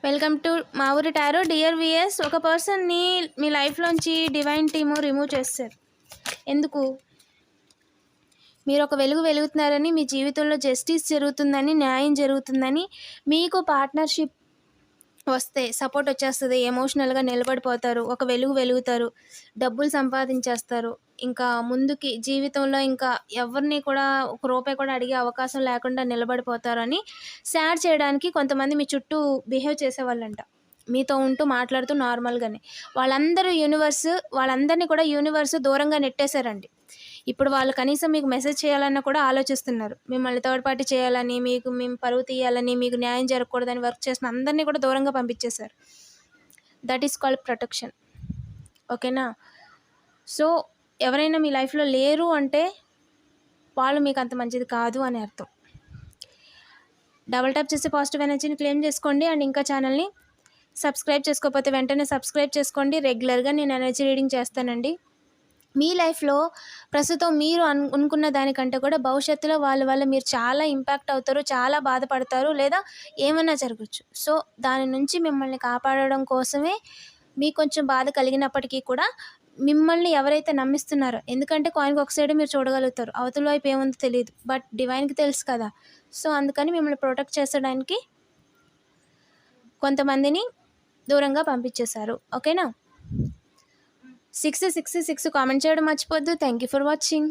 Welcome to మా ఊరి tarot. Dear VS, ఒక పర్సన్ని మీ లైఫ్లోంచి డివైన్ టీము రిమూవ్ చేస్తారు. ఎందుకు? మీరు ఒక వెలుగు వెలుగుతున్నారని, మీ జీవితంలో జస్టిస్ జరుగుతుందని, న్యాయం జరుగుతుందని, మీకు పార్ట్నర్షిప్ వస్తే సపోర్ట్ వచ్చేస్తుంది. ఎమోషనల్గా నిలబడిపోతారు, ఒక వెలుగు వెలుగుతారు, డబ్బులు సంపాదించేస్తారు. ఇంకా ముందుకి జీవితంలో ఇంకా ఎవరిని కూడా ఒక రూపాయి కూడా అడిగే అవకాశం లేకుండా నిలబడిపోతారని షేర్ చేయడానికి కొంతమంది మీ చుట్టూ బిహేవ్ చేసేవాళ్ళంట. మీతో ఉంటూ మాట్లాడుతూ నార్మల్గానే వాళ్ళందరినీ కూడా యూనివర్స్ దూరంగా నెట్టేశారండి. ఇప్పుడు వాళ్ళు కనీసం మీకు మెసేజ్ చేయాలన్నా కూడా ఆలోచిస్తున్నారు. మిమ్మల్ని థర్డ్ పార్టీ చేయాలని, మేము పరువు తీయాలని, మీకు న్యాయం జరగకూడదని వర్క్ చేసిన అందరినీ కూడా దూరంగా పంపించేశారు. That is called protection. ఓకేనా? సో ఎవరైనా మీ లైఫ్లో లేరు అంటే వాళ్ళు మీకు అంత మంచిది కాదు అని అర్థం. డబుల్ ట్యాప్ చేసి పాజిటివ్ ఎనర్జీని క్లెయిమ్ చేసుకోండి. అండ్ ఇంకా ఛానల్ని సబ్స్క్రైబ్ చేసుకోకపోతే వెంటనే సబ్స్క్రైబ్ చేసుకోండి. రెగ్యులర్గా నేను ఎనర్జీ రీడింగ్ చేస్తానండి. మీ లైఫ్లో ప్రస్తుతం మీరు అనుకున్న దానికంటే కూడా భవిష్యత్తులో వాళ్ళ వల్ల మీరు చాలా ఇంపాక్ట్ అవుతారు, చాలా బాధపడతారు, లేదా ఏమైనా జరగచ్చు. సో దాని నుంచి మిమ్మల్ని కాపాడడం కోసమే మీకు కొంచెం బాధ కలిగినప్పటికీ కూడా మిమ్మల్ని ఎవరైతే నమ్మిస్తున్నారో, ఎందుకంటే కాయిన్కి ఒక సైడ్ మీరు చూడగలుగుతారు, అవతల వైపు ఏముందో తెలియదు, బట్ డివైన్కి తెలుసు కదా. సో అందుకని మిమ్మల్ని ప్రొటెక్ట్ చేసడానికి కొంతమందిని దూరంగా పంపించేశారు. ఓకేనా? 666 కామెంట్ చేయడం మర్చిపోద్దు. Thank you for watching.